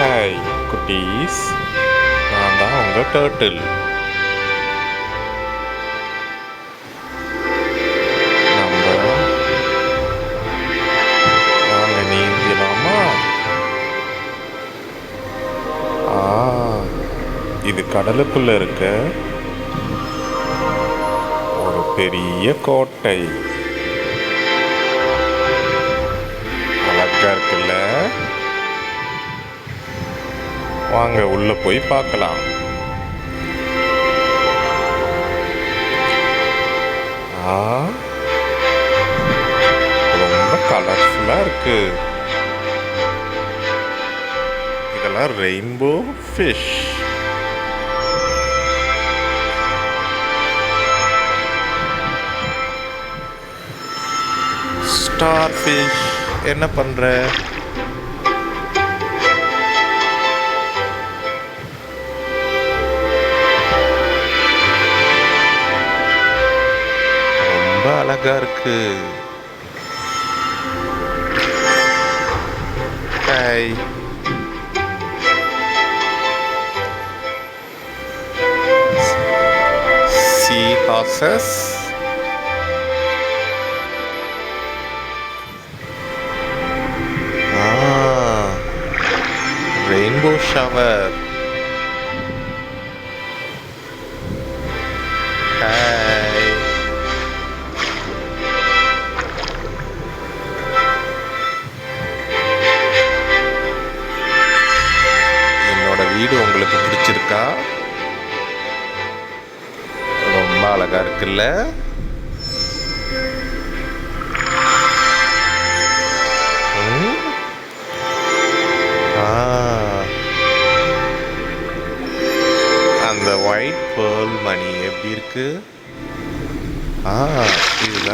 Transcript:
Hi குட்டீஸ், நான் தான் உங்கள் டர்ட்டில். நம்ம வாங்க நீந்தலாமா? இது கடலுக்குள்ள இருக்க ஒரு பெரிய கோட்டை. அழகா இருக்குல்ல? வாங்க உள்ள போய் பார்க்கலாம். ரொம்ப கலர்ஃபுல்லா இருக்கு. இதெல்லாம் ரெயின்போ ஃபிஷ். ஸ்டார் ஃபிஷ் என்ன பண்ற? ரொம்ப அழகா இருக்கு. Hi. sea horses. Rainbow shower. Hi. என்னோட வீடு உங்களுக்கு பிடிச்சிருக்கா? ரொம்ப அழகா இருக்குல்ல? அந்த ஒயிட் பேர்ல் மணி எப்படி இருக்கு? இதுதான்